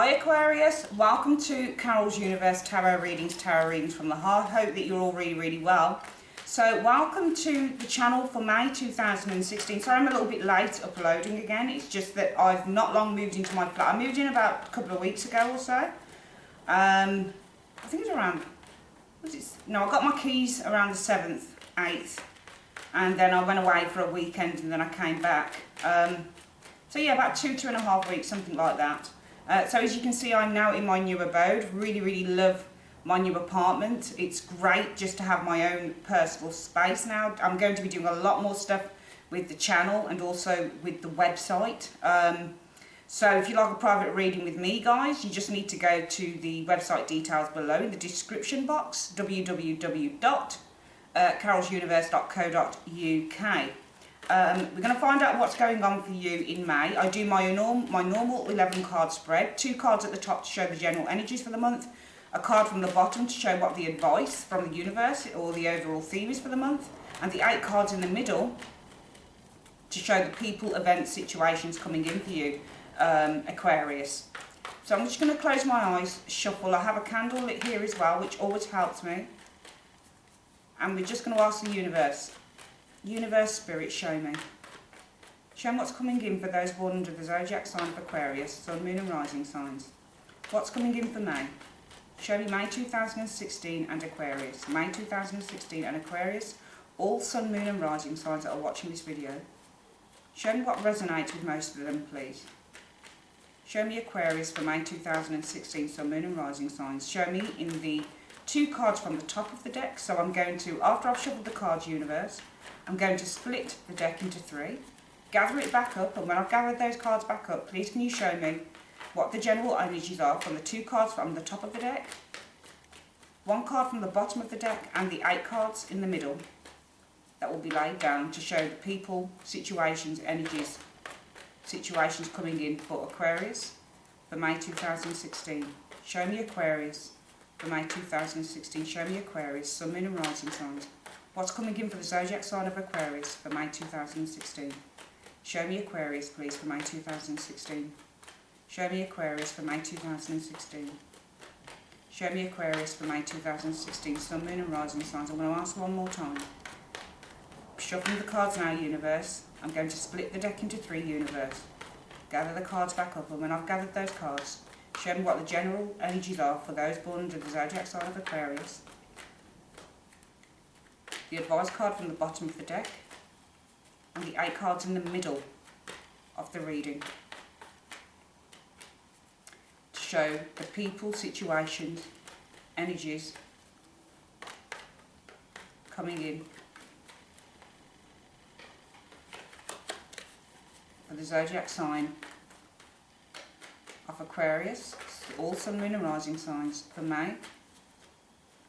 Hi Aquarius, welcome to Carol's Universe Tarot Readings from the Heart. Hope that you're all really well. So welcome to the channel for May 2016. Sorry I'm a little bit late uploading again. It's just that I've not long moved into my flat. I moved in about a couple of weeks ago or so. I think it's around, I got my keys around the 7th, 8th. And then I went away for a weekend and then I came back. So yeah, about 2.5 weeks, something like that. So as you can see, I'm now in my new abode. Really love my new apartment. It's great just to have my own personal space now. I'm going to be doing a lot more stuff with the channel and also with the website. So if you like a private reading with me, guys, you just need to go to the website details below in the description box, www.carolsuniverse.co.uk. We're going to find out what's going on for you in May. I do my normal 11 card spread, 2 cards at the top to show the general energies for the month, a card from the bottom to show what the advice from the universe or the overall theme is for the month, and the 8 cards in the middle to show the people, events, situations coming in for you, Aquarius. So I'm just going to close my eyes, shuffle. I have a candle lit here as well, which always helps me. And we're just going to ask the universe, Spirit, show me. Show me what's coming in for those born under the zodiac sign of Aquarius, Sun, Moon and Rising signs. What's coming in for May? Show me May 2016 and Aquarius. May 2016 and Aquarius, all Sun, Moon and Rising signs that are watching this video. Show me what resonates with most of them, please. Show me Aquarius for May 2016, Sun, Moon and Rising signs. Show me in the 2 cards from the top of the deck. So I'm going to, after I've shuffled the cards, universe, I'm going to split the deck into 3, gather it back up, and when I've gathered those cards back up, please can you show me what the general energies are from the 2 cards from the top of the deck, 1 card from the bottom of the deck, and the 8 cards in the middle that will be laid down to show the people, situations, energies, situations coming in for Aquarius for May 2016. Show me Aquarius for May 2016. Show me Aquarius, Sun, Moon and Rising signs. What's coming in for the zodiac sign of Aquarius for May 2016? Show me Aquarius, please, for May 2016. Show me Aquarius for May 2016. Show me Aquarius for May 2016. Sun, Moon and Rising signs. I'm going to ask one more time. Shuffling the cards now, universe. I'm going to split the deck into 3, universe. Gather the cards back up, and when I've gathered those cards, show me what the general energies are for those born under the zodiac sign of Aquarius. The advice card from the bottom of the deck, and the 8 cards in the middle of the reading to show the people, situations, energies coming in for the zodiac sign of Aquarius, all Sun, Moon and Rising signs for May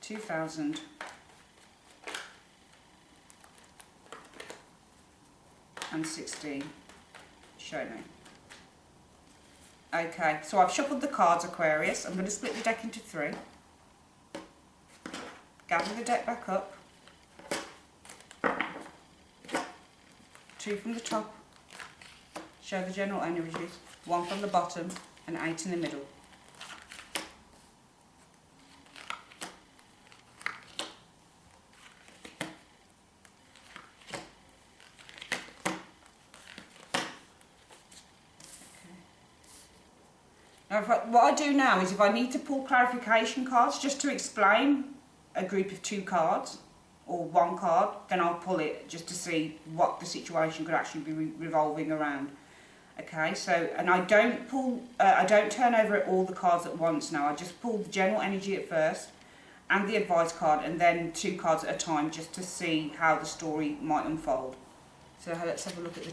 2016. Show me. Okay, so I've shuffled the cards, Aquarius. I'm going to split the deck into 3. Gather the deck back up. 2 from the top. Show the general energies. 1 from the bottom and 8 in the middle. Now, what I do now is if I need to pull clarification cards just to explain a group of 2 cards or 1 card, then I'll pull it just to see what the situation could actually be revolving around. Okay, so, and I don't pull, I don't turn over all the cards at once now. I just pull the general energy at first and the advice card, and then 2 cards at a time just to see how the story might unfold. So let's have a look at the...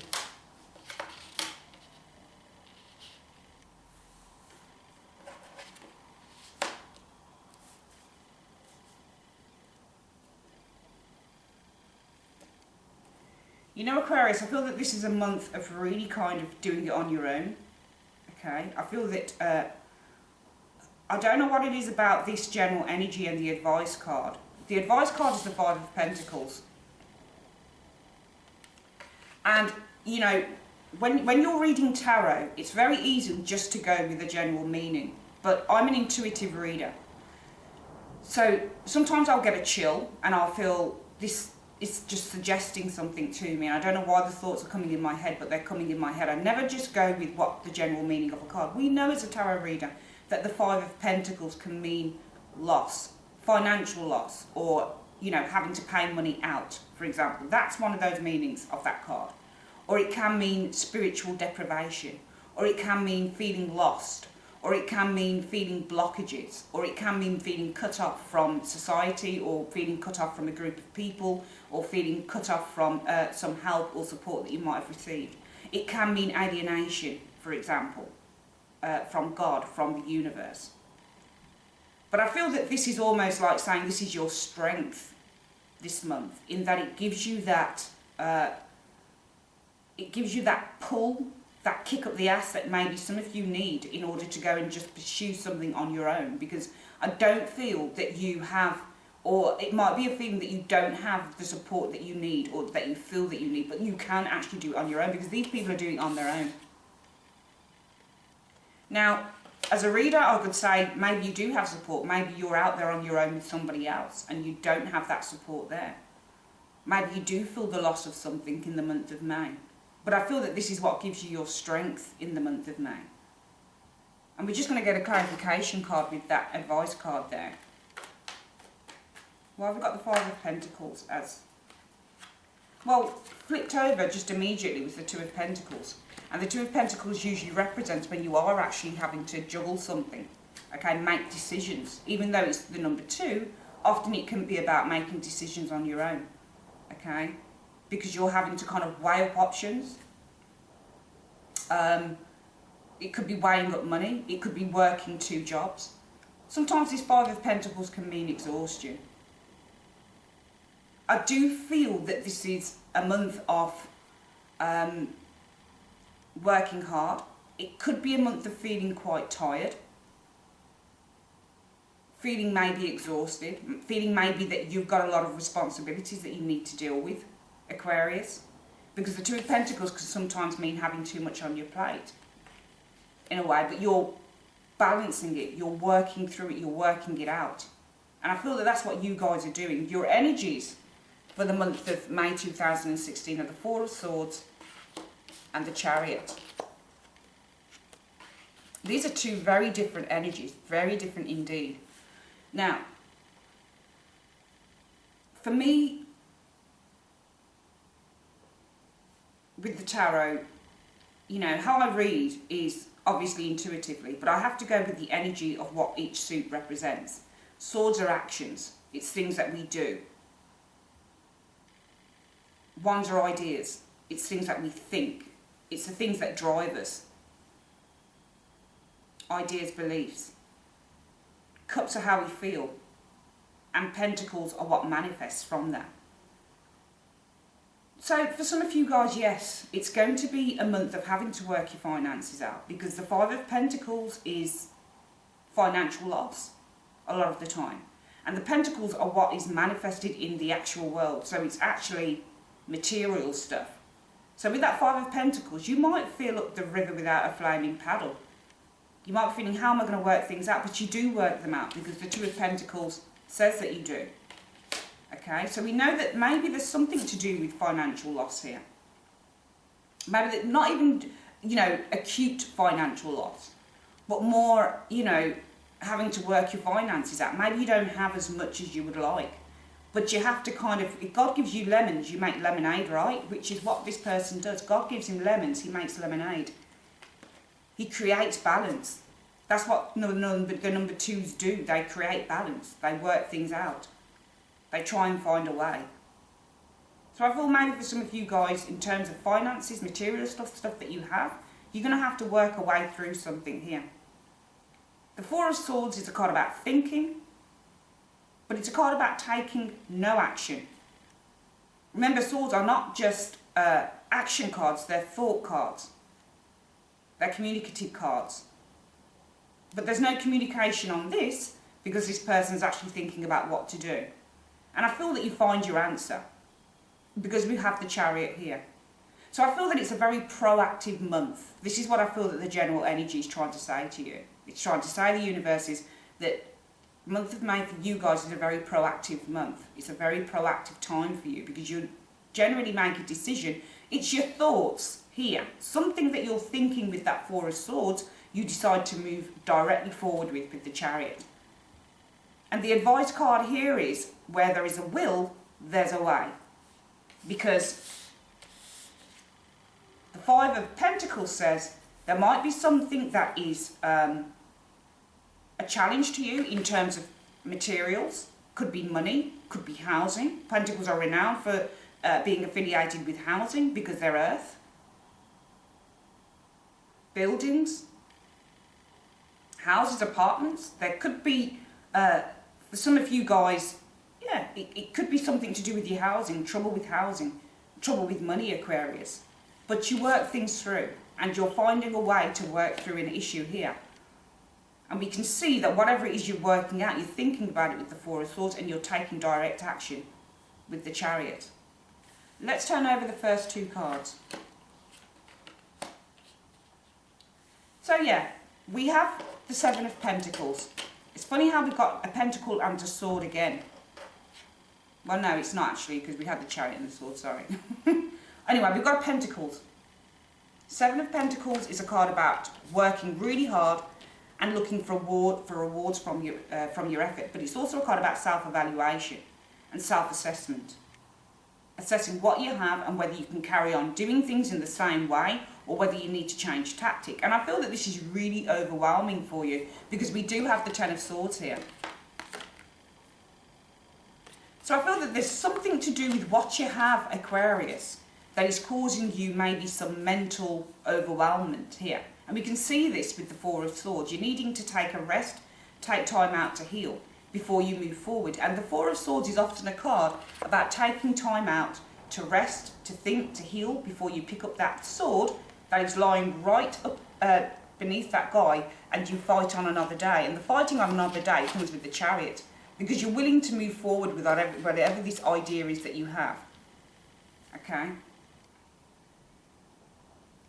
You know, Aquarius, I feel that this is a month of really kind of doing it on your own. Okay, I feel that, I don't know what it is about this general energy and the advice card. The advice card is the 5 of Pentacles. And, you know, when you're reading tarot, it's very easy just to go with the general meaning. But I'm an intuitive reader. So sometimes I'll get a chill and I'll feel this is just suggesting something to me. I don't know why the thoughts are coming in my head, but they're coming in my head. I never just go with what the general meaning of a card. We know as a tarot reader that the Five of Pentacles can mean loss, financial loss, or, you know, having to pay money out, for example. That's one of those meanings of that card. Or it can mean spiritual deprivation, or it can mean feeling lost, or it can mean feeling blockages, or it can mean feeling cut off from society, or feeling cut off from a group of people, or feeling cut off from some help or support that you might have received. It can mean alienation, for example, from God, from the universe. But I feel that this is almost like saying this is your strength this month, in that it gives you that pull, that kick up the ass that maybe some of you need in order to go and just pursue something on your own. Because I don't feel that you have, or it might be a feeling that you don't have the support that you need, or that you feel that you need, but you can actually do it on your own, because these people are doing it on their own. Now, as a reader, I could say maybe you do have support. Maybe you're out there on your own with somebody else and you don't have that support there. Maybe you do feel the loss of something in the month of May. But I feel that this is what gives you your strength in the month of May. And we're just going to get a clarification card with that advice card there. Why have we got the Five of Pentacles as? Well, flipped over just immediately was the Two of Pentacles. And the Two of Pentacles usually represents when you are actually having to juggle something, okay, make decisions. Even though it's the number 2, often it can be about making decisions on your own, okay, because you're having to kind of weigh up options. It could be weighing up money, it could be working 2 jobs. Sometimes this Five of Pentacles can mean exhaustion. I do feel that this is a month of working hard. It could be a month of feeling quite tired, feeling maybe exhausted, feeling maybe that you've got a lot of responsibilities that you need to deal with, Aquarius, because the Two of Pentacles can sometimes mean having too much on your plate in a way, but you're balancing it, you're working through it, you're working it out. And I feel that that's what you guys are doing. Your energies for the month of May 2016 are the Four of Swords and the Chariot. These are 2 very different energies, very different indeed. Now, for me, with the tarot, you know, how I read is obviously intuitively, but I have to go with the energy of what each suit represents. Swords are actions, it's things that we do. Wands are ideas, it's things that we think. It's the things that drive us. Ideas, beliefs. Cups are how we feel. And pentacles are what manifests from that. So for some of you guys, yes, it's going to be a month of having to work your finances out, because the Five of Pentacles is financial loss a lot of the time. And the pentacles are what is manifested in the actual world. So it's actually material stuff. So with that Five of Pentacles, you might feel up the river without a flaming paddle. You might be feeling, how am I going to work things out? But you do work them out, because the Two of Pentacles says that you do. Okay, so we know that maybe there's something to do with financial loss here. Maybe that not even, you know, acute financial loss, but more, you know, having to work your finances out. Maybe you don't have as much as you would like. But you have to kind of, if God gives you lemons, you make lemonade, right? Which is what this person does. God gives him lemons, he makes lemonade. He creates balance. That's what the number 2s do. They create balance. They work things out. They try and find a way. So I feel maybe for some of you guys, in terms of finances, material stuff that you have, you're going to have to work a way through something here. The Four of Swords is a card about thinking, but it's a card about taking no action. Remember, swords are not just action cards, they're thought cards. They're communicative cards. But there's no communication on this, because this person's actually thinking about what to do. And I feel that you find your answer, because we have the Chariot here. So I feel that it's a very proactive month. This is what I feel that the general energy is trying to say to you. It's trying to say to the universe is that the month of May for you guys is a very proactive month. It's a very proactive time for you because you generally make a decision. It's your thoughts here. Something that you're thinking with that Four of Swords, you decide to move directly forward with the Chariot. And the advice card here is, where there is a will, there's a way. Because the Five of Pentacles says there might be something that is a challenge to you in terms of materials. Could be money, could be housing. Pentacles are renowned for being affiliated with housing because they're earth. Buildings, houses, apartments. There could be, for some of you guys, yeah, it could be something to do with your housing, trouble with money, Aquarius. But you work things through and you're finding a way to work through an issue here. And we can see that whatever it is you're working out, you're thinking about it with the Four of Swords and you're taking direct action with the Chariot. Let's turn over the first two cards. So yeah, we have the Seven of Pentacles. It's funny how we've got a pentacle and a sword again. Well, no, it's not actually, because we had the Chariot and the sword, sorry. Anyway, we've got Pentacles. Seven of Pentacles is a card about working really hard and looking for rewards from your effort. But it's also a card about self-evaluation and self-assessment. Assessing what you have and whether you can carry on doing things in the same way or whether you need to change tactic. And I feel that this is really overwhelming for you because we do have the Ten of Swords here. So I feel that there's something to do with what you have, Aquarius, that is causing you maybe some mental overwhelmment here. And we can see this with the Four of Swords. You're needing to take a rest, take time out to heal before you move forward. And the Four of Swords is often a card about taking time out to rest, to think, to heal before you pick up that sword that is lying right up beneath that guy and you fight on another day. And the fighting on another day comes with the Chariot because you're willing to move forward with whatever this idea is that you have. Okay?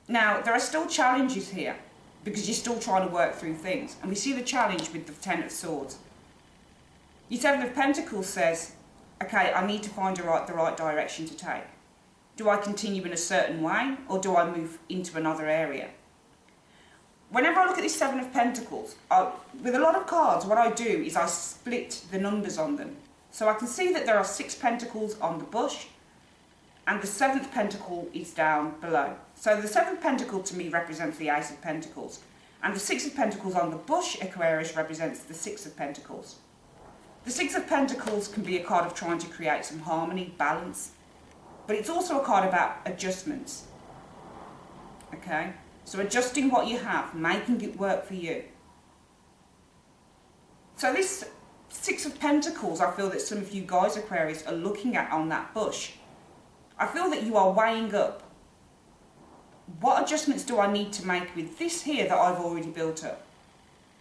Now, there are still challenges here because you're still trying to work through things. And we see the challenge with the Ten of Swords. Your Seven of Pentacles says, okay, I need to find the right direction to take. Do I continue in a certain way or do I move into another area? Whenever I look at this Seven of Pentacles, with a lot of cards, what I do is I split the numbers on them. So I can see that there are 6 pentacles on the bush and the 7th pentacle is down below. So the 7th pentacle to me represents the Ace of Pentacles. And the 6 of Pentacles on the bush, Aquarius, represents the 6 of Pentacles. The 6 of Pentacles can be a card of trying to create some harmony, balance. But it's also a card about adjustments. Okay? So adjusting what you have, making it work for you. So this 6 of Pentacles, I feel that some of you guys, Aquarius, are looking at on that bush. I feel that you are weighing up, what adjustments do I need to make with this here that I've already built up?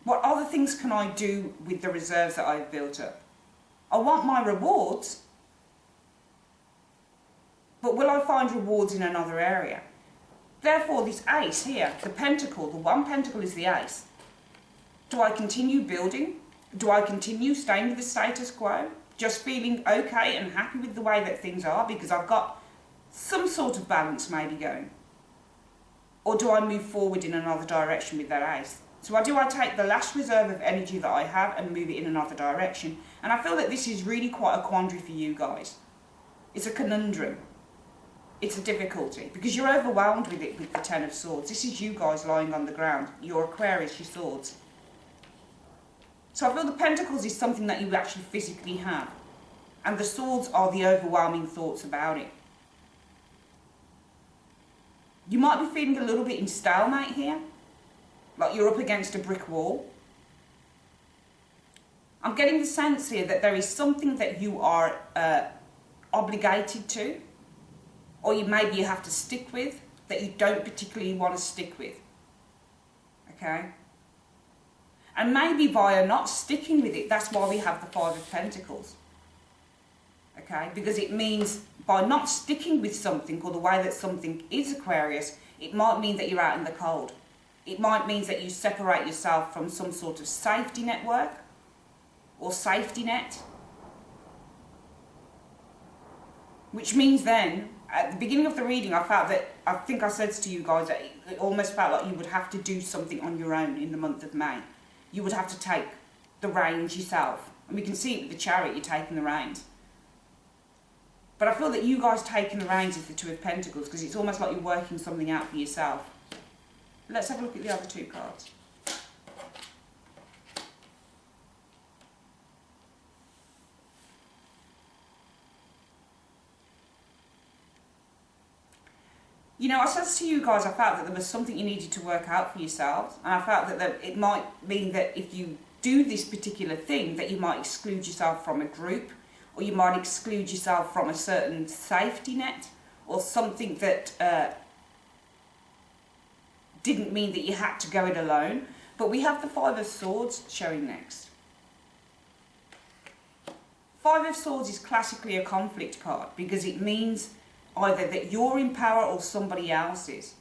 What other things can I do with the reserves that I've built up? I want my rewards, but will I find rewards in another area? Therefore, this ace here, the pentacle, the one pentacle is the ace. Do I continue building? Do I continue staying with the status quo? Just feeling okay and happy with the way that things are because I've got some sort of balance maybe going? Or do I move forward in another direction with that ace? So do I take the last reserve of energy that I have and move it in another direction? And I feel that this is really quite a quandary for you guys. It's a conundrum. It's a difficulty because you're overwhelmed with it with the Ten of Swords. This is you guys lying on the ground. Your Aquarius, your swords. So I feel the Pentacles is something that you actually physically have. And the swords are the overwhelming thoughts about it. You might be feeling a little bit in stalemate here. Like you're up against a brick wall. I'm getting the sense here that there is something that you are obligated to. Or maybe you have to stick with, that you don't particularly want to stick with. Okay? And maybe via not sticking with it, that's why we have the Five of Pentacles. okay? Because it means by not sticking with something or the way that something is, Aquarius, it might mean that you're out in the cold. It might mean that you separate yourself from some sort of safety network or safety net. Which means then, at the beginning of the reading, I think I said to you guys that it almost felt like you would have to do something on your own in the month of May. You would have to take the reins yourself. And we can see it with the Chariot, you're taking the reins. But I feel that you guys taking the reins is the Two of Pentacles, because it's almost like you're working something out for yourself. Let's have a look at the other two cards. You know, I said to you guys, I felt that there was something you needed to work out for yourselves. And I felt that it might mean that if you do this particular thing, that you might exclude yourself from a group, or you might exclude yourself from a certain safety net, or something that didn't mean that you had to go it alone. But we have the Five of Swords showing next. Five of Swords is classically a conflict card, because it means either that you're in power or somebody else is.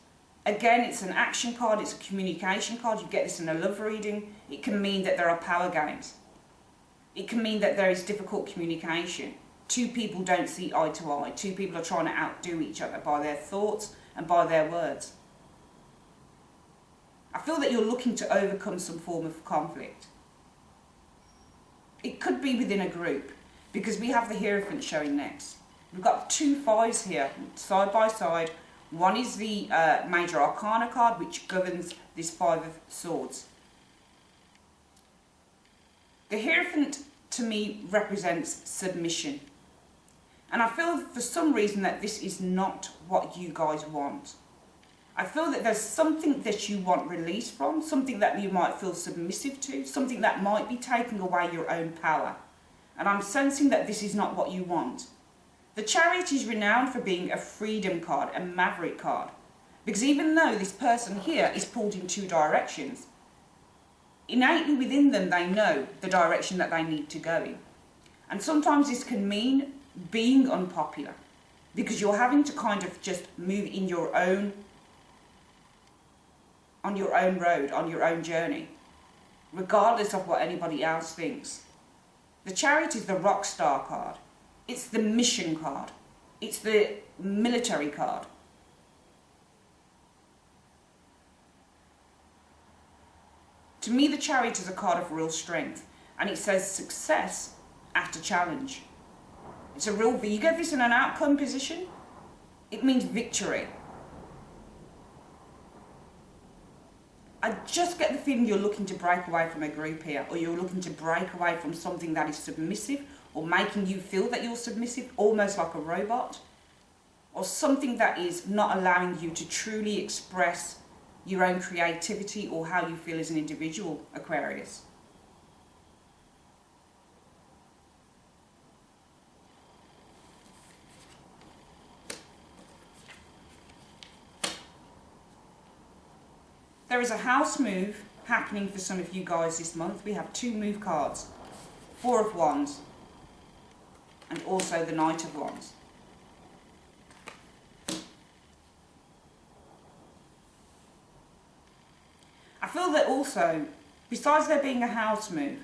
Again, it's an action card, it's a communication card. You get this in a love reading. It can mean that there are power games. It can mean that there is difficult communication. Two people don't see eye to eye. Two people are trying to outdo each other by their thoughts and by their words. I feel that you're looking to overcome some form of conflict. It could be within a group, because we have the Hierophant showing next. We've got two fives here, side by side. One is the Major Arcana card, which governs this Five of Swords. The Hierophant, to me, represents submission. And I feel for some reason that this is not what you guys want. I feel that there's something that you want release from, something that you might feel submissive to, something that might be taking away your own power. And I'm sensing that this is not what you want. The Chariot is renowned for being a freedom card, a maverick card. Because even though this person here is pulled in two directions, innately within them they know the direction that they need to go in. And sometimes this can mean being unpopular, because you're having to kind of just move in your own, on your own road, on your own journey, regardless of what anybody else thinks. The Chariot is the rock star card. It's the mission card. It's the military card. To me, the Chariot is a card of real strength, and it says success after challenge. It's a real, you get this in an outcome position, it means victory. I just get the feeling you're looking to break away from a group here, or you're looking to break away from something that is submissive, or making you feel that you're submissive, almost like a robot, or something that is not allowing you to truly express your own creativity or how you feel as an individual, Aquarius. There is a house move happening for some of you guys this month. We have two move cards, Four of Wands, and also the Knight of Wands. I feel that also, besides there being a house move,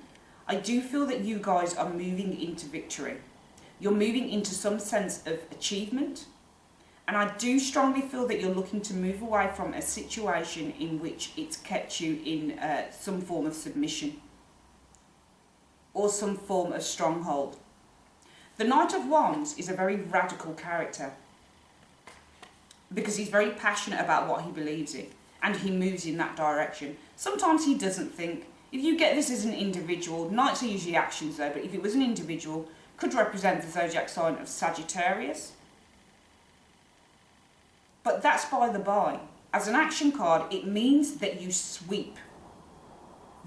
I do feel that you guys are moving into victory. You're moving into some sense of achievement. And I do strongly feel that you're looking to move away from a situation in which it's kept you in some form of submission or some form of stronghold. The Knight of Wands is a very radical character because he's very passionate about what he believes in and he moves in that direction. Sometimes he doesn't think. If you get this as an individual, Knights are usually actions though, but if it was an individual, could represent the zodiac sign of Sagittarius. But that's by the by. As an action card, it means that you sweep,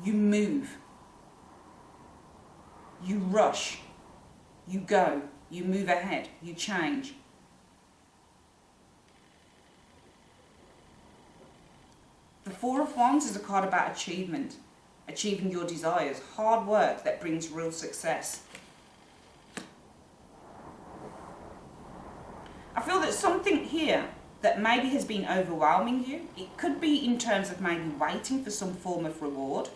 you move, you rush, you go, you move ahead, you change. The Four of Wands is a card about achievement, achieving your desires, hard work that brings real success. I feel that something here that maybe has been overwhelming you, it could be in terms of maybe waiting for some form of reward,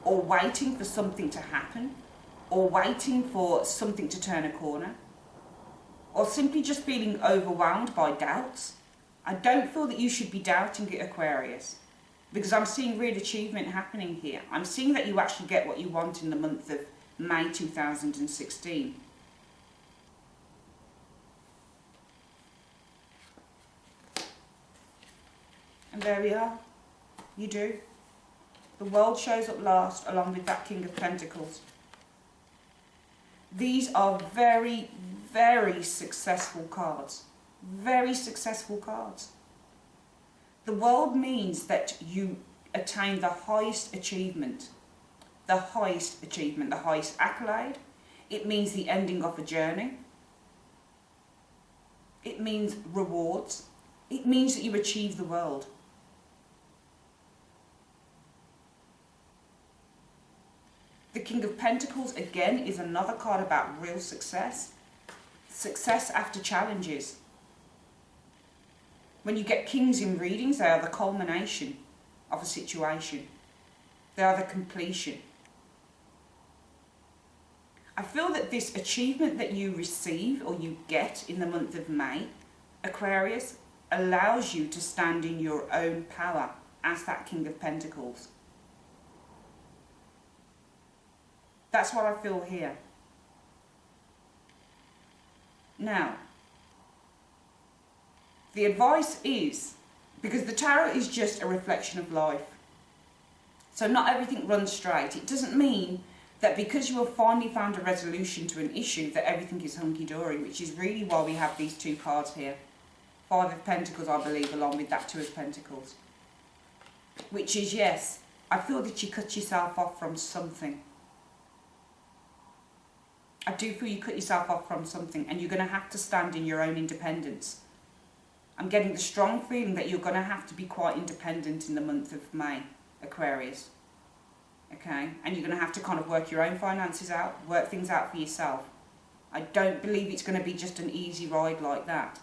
or waiting for something to happen, or waiting for something to turn a corner, or simply just feeling overwhelmed by doubts. I don't feel that you should be doubting it, Aquarius, because I'm seeing real achievement happening here. I'm seeing that you actually get what you want in the month of May 2016. And there we are. You do. The world shows up last, along with that King of Pentacles. These are very, very successful cards. Very successful cards. The world means that you attain the highest achievement. The highest achievement, the highest accolade. It means the ending of a journey. It means rewards. It means that you achieve the world. The King of Pentacles, again, is another card about real success. Success after challenges. When you get kings in readings, they are the culmination of a situation. They are the completion. I feel that this achievement that you receive or you get in the month of May, Aquarius, allows you to stand in your own power as that King of Pentacles. That's what I feel here. Now, the advice is, because the tarot is just a reflection of life, so not everything runs straight. It doesn't mean that because you have finally found a resolution to an issue that everything is hunky-dory, which is really why we have these two cards here. Five of Pentacles, I believe, along with that Two of Pentacles. Which is, yes, I feel that you cut yourself off from something. I do feel you cut yourself off from something, and you're going to have to stand in your own independence. I'm getting the strong feeling that you're going to have to be quite independent in the month of May, Aquarius. Okay? And you're going to have to kind of work your own finances out, work things out for yourself. I don't believe it's going to be just an easy ride like that.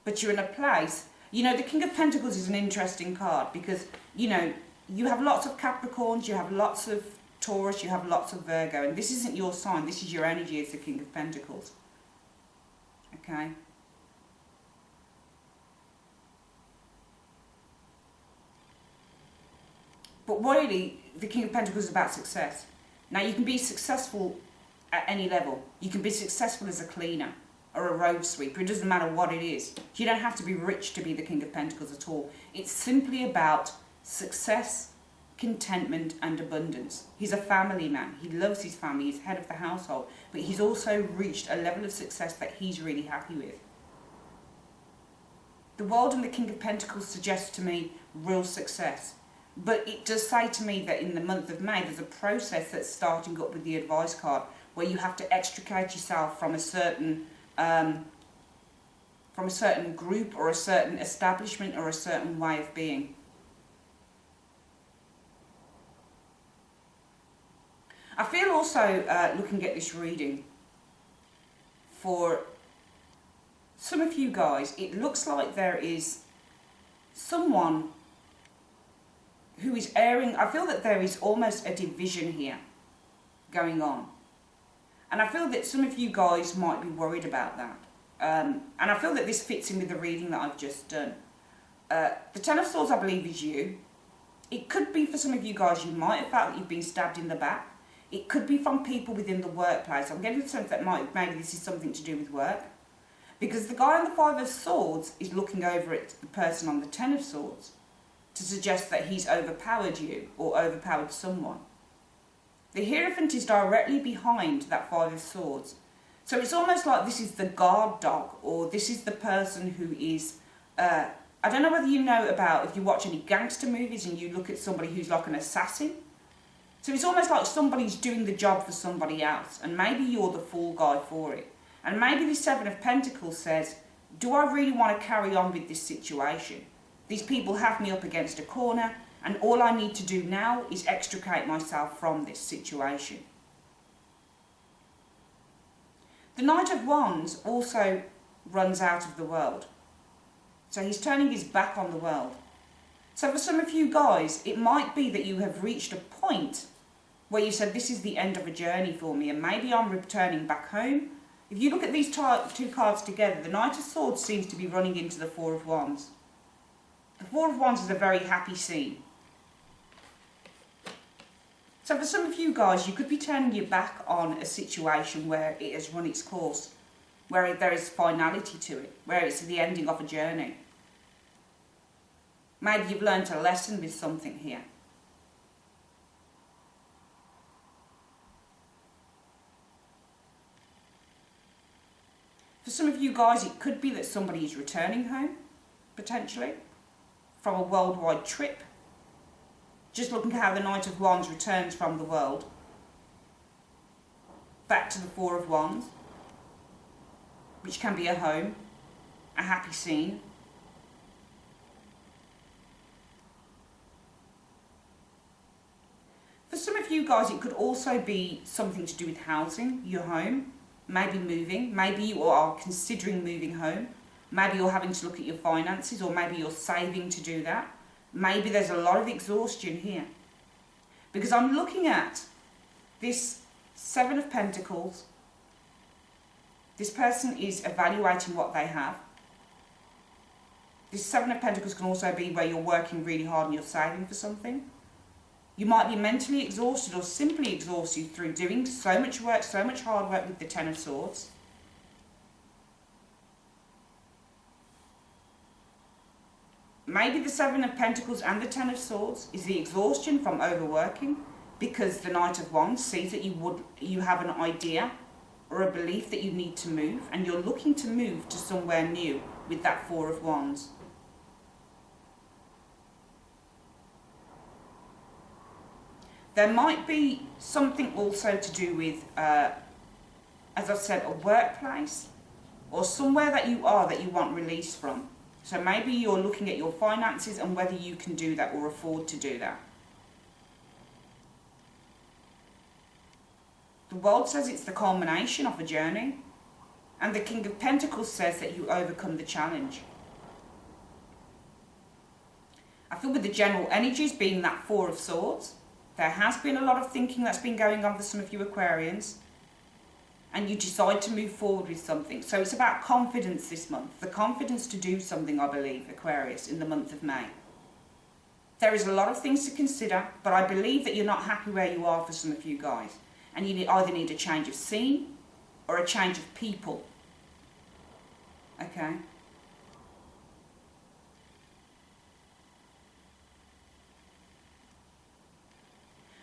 But you're in a place, you know, the King of Pentacles is an interesting card because, you know, you have lots of Capricorns, you have lots of Taurus, you have lots of Virgo, and this isn't your sign, this is your energy as the King of Pentacles. Okay? But really, the King of Pentacles is about success. Now, you can be successful at any level. You can be successful as a cleaner or a road sweeper. It doesn't matter what it is. You don't have to be rich to be the King of Pentacles at all. It's simply about success, contentment and abundance. He's a family man. He loves his family. He's head of the household. But he's also reached a level of success that he's really happy with. The world and the King of Pentacles suggests to me real success. But it does say to me that in the month of May, there's a process that's starting up with the advice card where you have to extricate yourself from a certain group or a certain establishment or a certain way of being. I feel also, looking at this reading, for some of you guys, it looks like there is someone who is airing. I feel that there is almost a division here going on. And I feel that some of you guys might be worried about that. And I feel that this fits in with the reading that I've just done. The Ten of Swords, I believe, is you. It could be for some of you guys, you might have felt that you've been stabbed in the back. It could be from people within the workplace. I'm getting the sense that maybe this is something to do with work. Because the guy on the Five of Swords is looking over at the person on the Ten of Swords to suggest that he's overpowered you or overpowered someone. The Hierophant is directly behind that Five of Swords. So it's almost like this is the guard dog, or this is the person who is, I don't know whether you know about, if you watch any gangster movies and you look at somebody who's like an assassin. So it's almost like somebody's doing the job for somebody else, and maybe you're the fall guy for it. And maybe the Seven of Pentacles says, do I really want to carry on with this situation? These people have me up against a corner, and all I need to do now is extricate myself from this situation. The Knight of Wands also runs out of the world. So he's turning his back on the world. So for some of you guys, it might be that you have reached a point where you said, this is the end of a journey for me, and maybe I'm returning back home. If you look at these two cards together, the Knight of Swords seems to be running into the Four of Wands. The Four of Wands is a very happy scene. So for some of you guys, you could be turning your back on a situation where it has run its course, where there is finality to it, where it's the ending of a journey. Maybe you've learned a lesson with something here. For some of you guys, it could be that somebody is returning home, potentially, from a worldwide trip. Just looking at how the Knight of Wands returns from the world back to the Four of Wands, which can be a home, a happy scene. For some of you guys, it could also be something to do with housing, your home, maybe moving, maybe you are considering moving home, maybe you're having to look at your finances, or maybe you're saving to do that. Maybe there's a lot of exhaustion here. Because I'm looking at this Seven of Pentacles. This person is evaluating what they have. This Seven of Pentacles can also be where you're working really hard and you're saving for something. You might be mentally exhausted or simply exhausted through doing so much work, so much hard work with the Ten of Swords. Maybe the Seven of Pentacles and the Ten of Swords is the exhaustion from overworking, because the Knight of Wands sees that you have an idea or a belief that you need to move, and you're looking to move to somewhere new with that Four of Wands. There might be something also to do with, as I said, a workplace or somewhere that you are that you want release from. So maybe you're looking at your finances and whether you can do that or afford to do that. The World says it's the culmination of a journey. And the King of Pentacles says that you overcome the challenge. I feel with the general energies being that Four of Swords, there has been a lot of thinking that's been going on for some of you Aquarians. And you decide to move forward with something. So it's about confidence this month. The confidence to do something, I believe, Aquarius, in the month of May. There is a lot of things to consider, but I believe that you're not happy where you are for some of you guys. And you either need a change of scene or a change of people. Okay?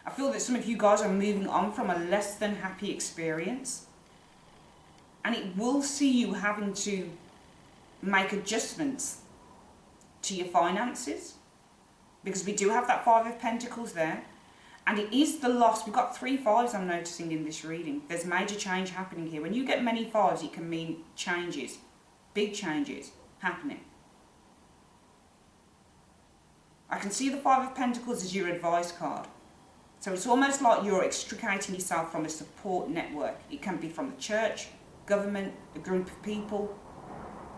I feel that some of you guys are moving on from a less than happy experience. And it will see you having to make adjustments to your finances. Because we do have that Five of Pentacles there. And it is the loss. We've got 3 fives I'm noticing in this reading. There's major change happening here. When you get many fives, it can mean changes. Big changes happening. I can see the Five of Pentacles as your advice card. So it's almost like you're extricating yourself from a support network. It can be from the church, government, a group of people,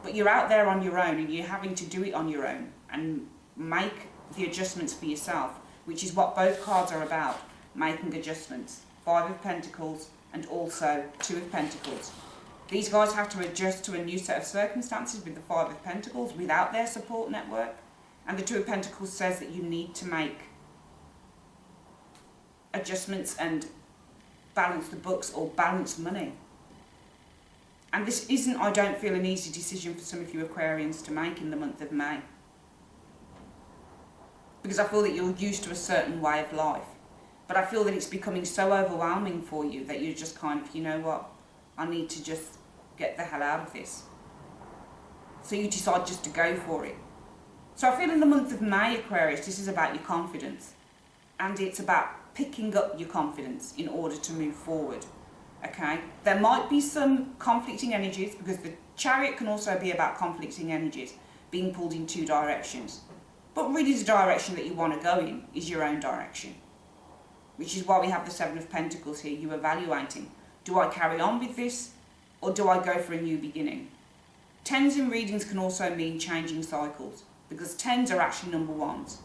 but you're out there on your own and you're having to do it on your own and make the adjustments for yourself, which is what both cards are about, making adjustments. Five of Pentacles and also Two of Pentacles. These guys have to adjust to a new set of circumstances with the Five of Pentacles without their support network, and the Two of Pentacles says that you need to make adjustments and balance the books or balance money. And this isn't, I don't feel, an easy decision for some of you Aquarians to make in the month of May. Because I feel that you're used to a certain way of life. But I feel that it's becoming so overwhelming for you that you're just kind of, you know what, I need to just get the hell out of this. So you decide just to go for it. So I feel in the month of May, Aquarius, this is about your confidence. And it's about picking up your confidence in order to move forward. Okay, there might be some conflicting energies, because the Chariot can also be about conflicting energies being pulled in 2 directions. But really the direction that you want to go in is your own direction. Which is why we have the Seven of Pentacles here, you evaluating. Do I carry on with this, or do I go for a new beginning? Tens in readings can also mean changing cycles, because tens are actually number ones.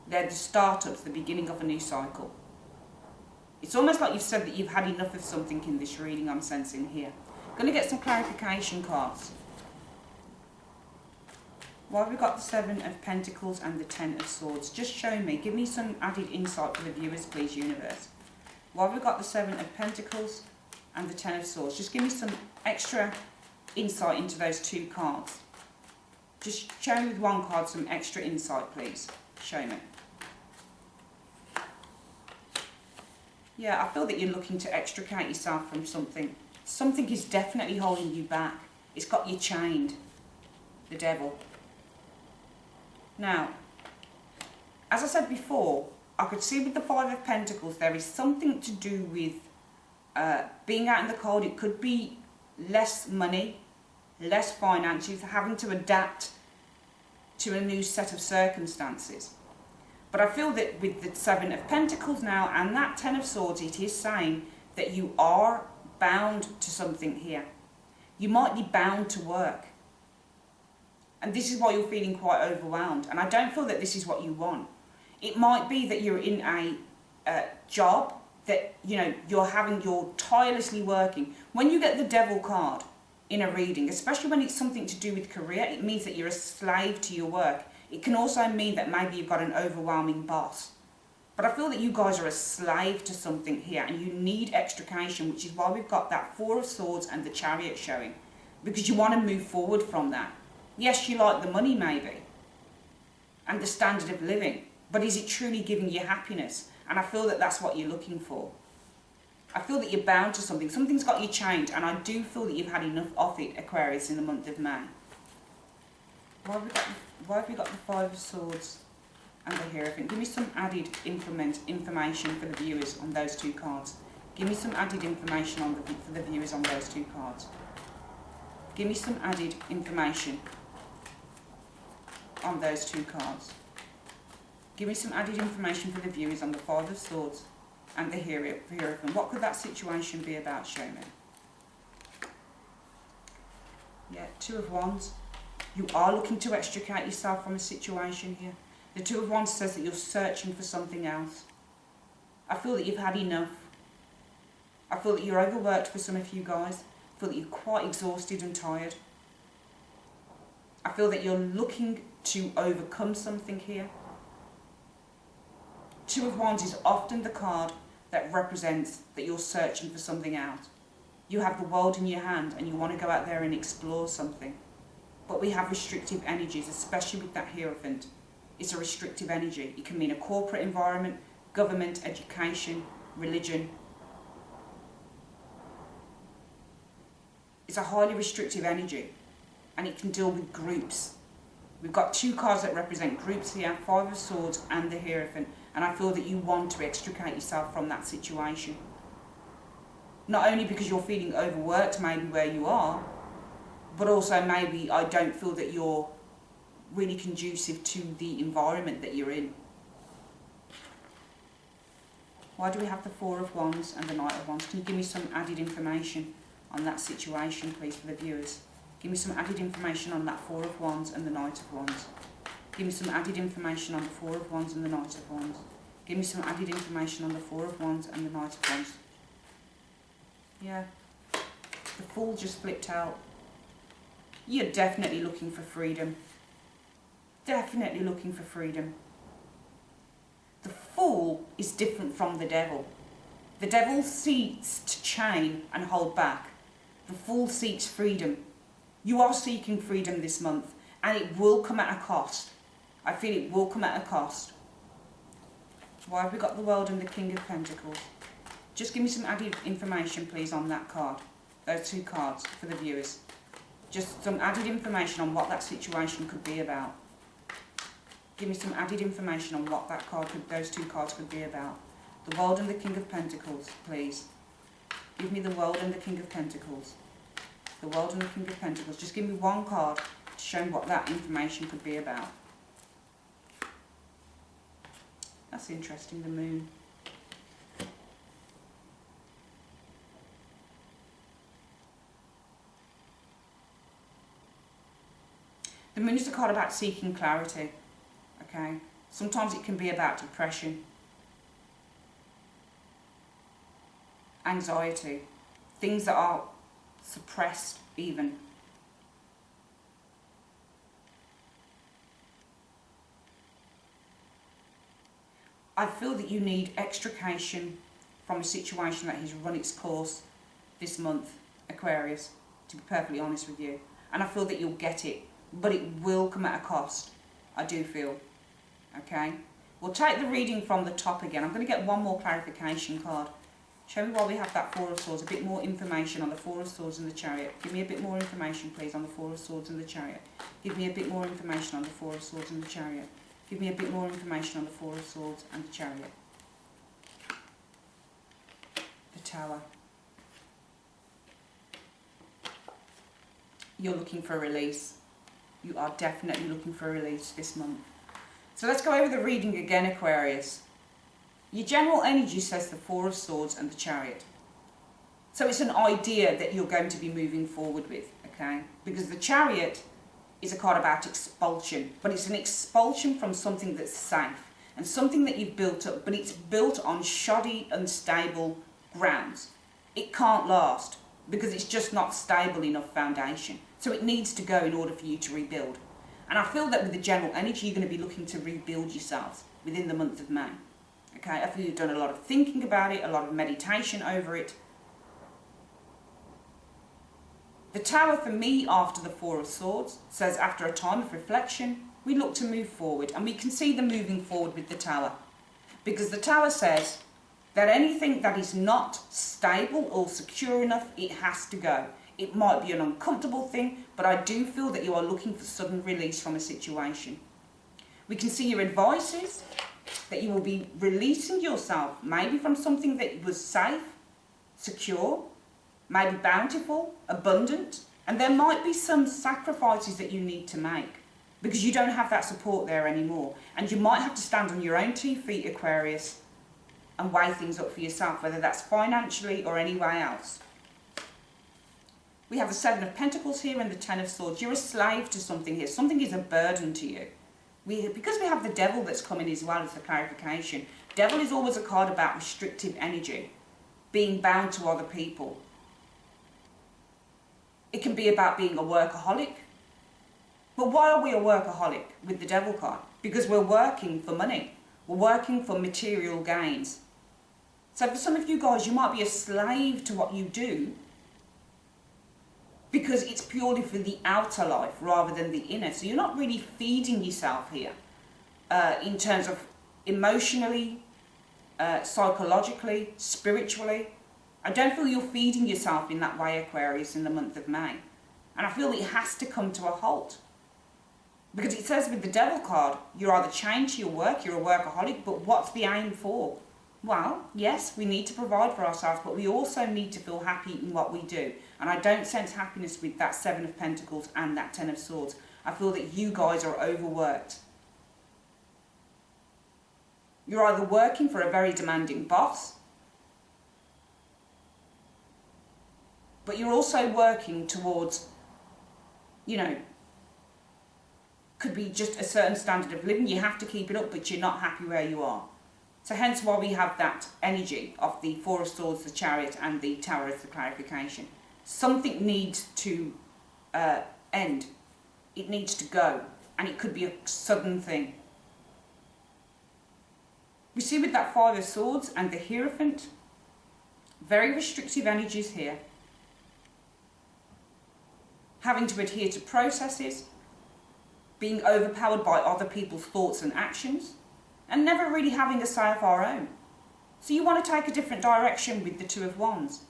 They're the startups, the beginning of a new cycle. It's almost like you've said that you've had enough of something in this reading I'm sensing here. I'm going to get some clarification cards. Why have we got the Seven of Pentacles and the Ten of Swords? Just show me, give me some added insight for the viewers, please, universe. Why have we got the Seven of Pentacles and the Ten of Swords? Just give me some extra insight into those two cards. Just show me with one card some extra insight, please. Show me. Yeah, I feel that you're looking to extricate yourself from something. Something is definitely holding you back. It's got you chained. The Devil. Now, as I said before, I could see with the Five of Pentacles there is something to do with being out in the cold. It could be less money, less finances, having to adapt to a new set of circumstances. But I feel that with the Seven of Pentacles now and that Ten of Swords, it is saying that you are bound to something here. You might be bound to work. And this is why you're feeling quite overwhelmed. And I don't feel that this is what you want. It might be that you're in a job that, you know, you're tirelessly working. When you get the Devil card in a reading, especially when it's something to do with career, it means that you're a slave to your work. It can also mean that maybe you've got an overwhelming boss. But I feel that you guys are a slave to something here and you need extrication, which is why we've got that Four of Swords and the Chariot showing. Because you want to move forward from that. Yes, you like the money maybe, and the standard of living, but is it truly giving you happiness? And I feel that that's what you're looking for. I feel that you're bound to something. Something's got you chained, and I do feel that you've had enough of it, Aquarius, in the month of May. Why have we got the Five of Swords and the Hierophant? Give me some added information for the viewers on those two cards. Give me some added information for the viewers on those two cards. Give me some added information on those two cards. Give me some added information for the viewers on the Five of Swords and the Hierophant. What could that situation be about? Show me. Yeah, Two of Wands. You are looking to extricate yourself from a situation here. The Two of Wands says that you're searching for something else. I feel that you've had enough. I feel that you're overworked for some of you guys. I feel that you're quite exhausted and tired. I feel that you're looking to overcome something here. Two of Wands is often the card that represents that you're searching for something else. You have the world in your hand and you want to go out there and explore something. But we have restrictive energies, especially with that Hierophant. It's a restrictive energy. It can mean a corporate environment, government, education, religion. It's a highly restrictive energy and it can deal with groups. We've got two cards that represent groups here, Five of Swords and the Hierophant, and I feel that you want to extricate yourself from that situation. Not only because you're feeling overworked maybe where you are, but also maybe I don't feel that you're really conducive to the environment that you're in. Why do we have the Four of Wands and the Knight of Wands? Can you give me some added information on that situation, please, for the viewers? Give me some added information on that Four of Wands and the Knight of Wands. Give me some added information on the Four of Wands and the Knight of Wands. Give me some added information on the Four of Wands and the Knight of Wands. Yeah. The Fool just flipped out. You're definitely looking for freedom. Definitely looking for freedom. The Fool is different from the Devil. The Devil seeks to chain and hold back. The Fool seeks freedom. You are seeking freedom this month, and it will come at a cost. I feel it will come at a cost. Why have we got the World and the King of Pentacles? Just give me some added information, please, on that card. Those two cards for the viewers. Just some added information on what that situation could be about. Give me some added information on what those two cards could be about. The World and the King of Pentacles, please. Give me the World and the King of Pentacles. The World and the King of Pentacles. Just give me one card to show me what that information could be about. That's interesting, the Moon. The moon is a card about seeking clarity, okay? Sometimes it can be about depression, anxiety, things that are suppressed even. I feel that you need extrication from a situation that has run its course this month, Aquarius, to be perfectly honest with you. And I feel that you'll get it, but it will come at a cost, I do feel, okay? We'll take the reading from the top again. I'm going to get one more clarification card. Show me why we have that Four of Swords, a bit more information on the Four of Swords and the Chariot. Give me a bit more information, please, on the Four of Swords and the Chariot. Give me a bit more information on the Four of Swords and the Chariot. Give me a bit more information on the Four of Swords and the Chariot. The Tower. You're looking for a release. You are definitely looking for a release this month. So let's go over the reading again, Aquarius. Your general energy says the Four of Swords and the Chariot. So it's an idea that you're going to be moving forward with, okay? Because the Chariot is a card about expulsion, but it's an expulsion from something that's safe and something that you've built up, but it's built on shoddy, unstable grounds. It can't last because it's just not stable enough foundation. So it needs to go in order for you to rebuild. And I feel that with the general energy, you're going to be looking to rebuild yourselves within the month of May. Okay, I feel you've done a lot of thinking about it, a lot of meditation over it. The Tower for me, after the Four of Swords, says after a time of reflection, we look to move forward. And we can see the moving forward with the Tower. Because the Tower says that anything that is not stable or secure enough, it has to go. It might be an uncomfortable thing, but I do feel that you are looking for sudden release from a situation. We can see your advices, that you will be releasing yourself, maybe from something that was safe, secure, maybe bountiful, abundant, and there might be some sacrifices that you need to make because you don't have that support there anymore. And you might have to stand on your own 2 feet, Aquarius, and weigh things up for yourself, whether that's financially or any way else. We have the Seven of Pentacles here and the Ten of Swords. You're a slave to something here. Something is a burden to you. Because we have the Devil that's coming as well as the clarification. Devil is always a card about restrictive energy, being bound to other people. It can be about being a workaholic. But why are we a workaholic with the Devil card? Because we're working for money. We're working for material gains. So for some of you guys, you might be a slave to what you do because it's purely for the outer life rather than the inner. So you're not really feeding yourself here in terms of emotionally, psychologically, spiritually. I don't feel you're feeding yourself in that way, Aquarius, in the month of May. And I feel it has to come to a halt. Because it says with the Devil card, you're either chained to your work, you're a workaholic, but what's the aim for? Well, yes, we need to provide for ourselves, but we also need to feel happy in what we do. And I don't sense happiness with that Seven of Pentacles and that Ten of Swords. I feel that you guys are overworked. You're either working for a very demanding boss, but you're also working towards, you know, could be just a certain standard of living. You have to keep it up, but you're not happy where you are. So hence why we have that energy of the Four of Swords, the Chariot, and the Tower as the clarification. Something needs to end. It needs to go. And it could be a sudden thing. We see with that Five of Swords and the Hierophant, very restrictive energies here. Having to adhere to processes, being overpowered by other people's thoughts and actions, and never really having a say of our own. So you want to take a different direction with the Two of Wands.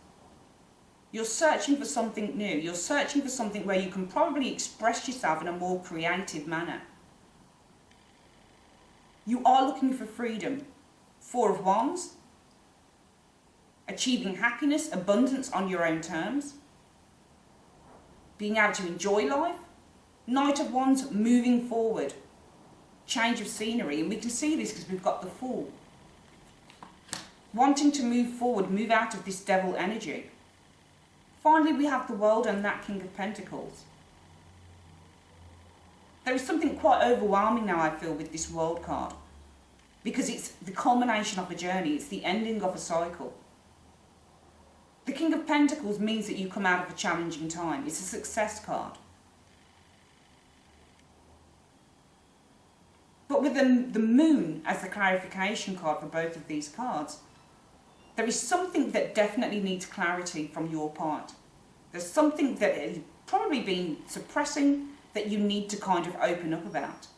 You're searching for something new. You're searching for something where you can probably express yourself in a more creative manner. You are looking for freedom. Four of Wands, achieving happiness, abundance on your own terms, being able to enjoy life. Knight of Wands, moving forward, change of scenery, and we can see this because we've got the Fool. Wanting to move forward, move out of this Devil energy. Finally, we have the World and that King of Pentacles. There is something quite overwhelming now, I feel, with this World card. Because it's the culmination of a journey. It's the ending of a cycle. The King of Pentacles means that you come out of a challenging time. It's a success card. But with the Moon as the clarification card for both of these cards, there is something that definitely needs clarity from your part. There's something that has probably been suppressing that you need to kind of open up about.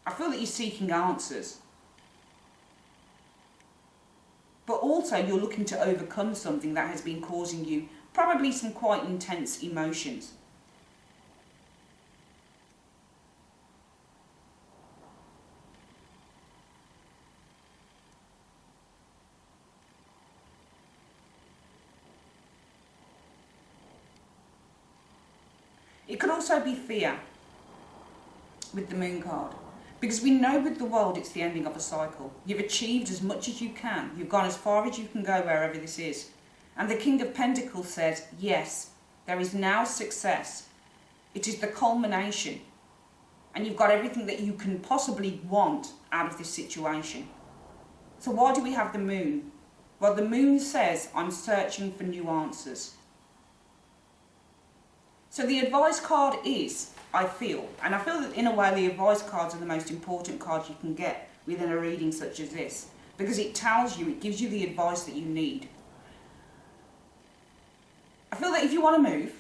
I feel that you're seeking answers. But also you're looking to overcome something that has been causing you probably some quite intense emotions. It could also be fear with the Moon card. Because we know with the World it's the ending of a cycle. You've achieved as much as you can. You've gone as far as you can go wherever this is. And the King of Pentacles says, yes, there is now success. It is the culmination. And you've got everything that you can possibly want out of this situation. So why do we have the Moon? Well, the Moon says, I'm searching for new answers. So the advice card is, I feel that in a way the advice cards are the most important cards you can get within a reading such as this. Because it tells you, it gives you the advice that you need. I feel that if you want to move,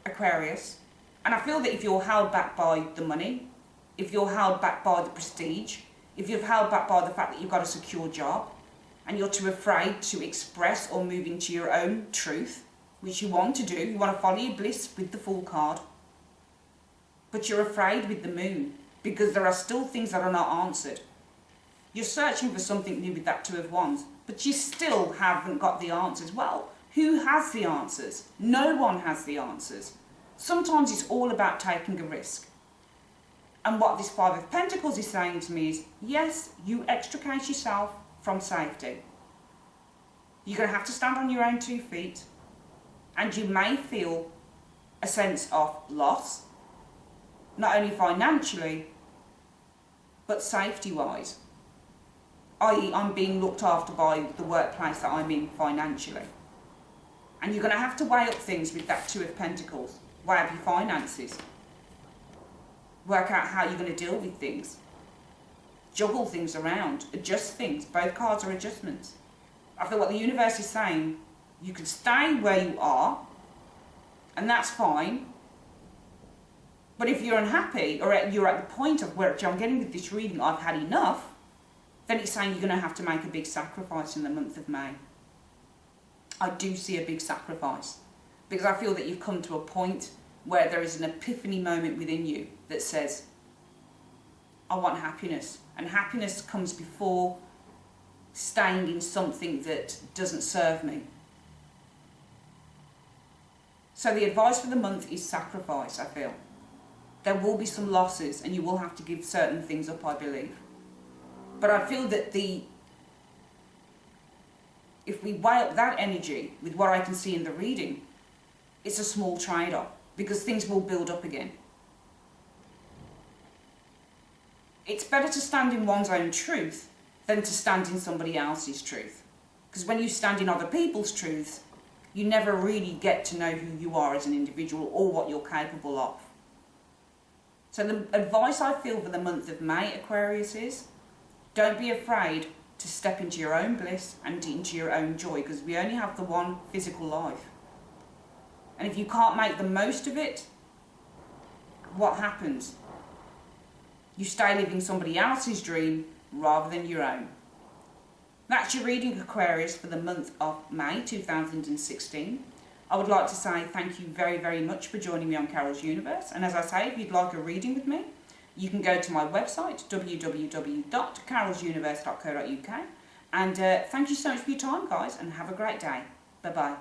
Aquarius, and I feel that if you're held back by the money, if you're held back by the prestige, if you're held back by the fact that you've got a secure job, and you're too afraid to express or move into your own truth, which you want to do, you want to follow your bliss with the Fool card, but you're afraid with the Moon, because there are still things that are not answered. You're searching for something new with that Two of Wands, but you still haven't got the answers. Well, who has the answers? No one has the answers. Sometimes it's all about taking a risk. And what this Five of Pentacles is saying to me is, yes, you extricate yourself from safety. You're going to have to stand on your own 2 feet, and you may feel a sense of loss, not only financially, but safety-wise. I.e., I'm being looked after by the workplace that I'm in financially. And you're going to have to weigh up things with that Two of Pentacles. Weigh up your finances. Work out how you're going to deal with things. Juggle things around. Adjust things. Both cards are adjustments. I feel what the universe is saying, you can stay where you are, and that's fine. But if you're unhappy, or you're at the point of where I'm getting with this reading, I've had enough, then it's saying you're going to have to make a big sacrifice in the month of May. I do see a big sacrifice, because I feel that you've come to a point where there is an epiphany moment within you that says, I want happiness. And happiness comes before staying in something that doesn't serve me. So the advice for the month is sacrifice, I feel. There will be some losses, and you will have to give certain things up, I believe. But I feel that if we weigh up that energy with what I can see in the reading, it's a small trade-off, because things will build up again. It's better to stand in one's own truth than to stand in somebody else's truth. Because when you stand in other people's truths, you never really get to know who you are as an individual or what you're capable of. So the advice I feel for the month of May, Aquarius, is don't be afraid to step into your own bliss and into your own joy, because we only have the one physical life. And if you can't make the most of it, what happens? You stay living somebody else's dream rather than your own. That's your reading, Aquarius, for the month of May 2016. I would like to say thank you very, very much for joining me on Carol's Universe. And as I say, if you'd like a reading with me, you can go to my website, www.carolsuniverse.co.uk. And thank you so much for your time, guys, and have a great day. Bye-bye.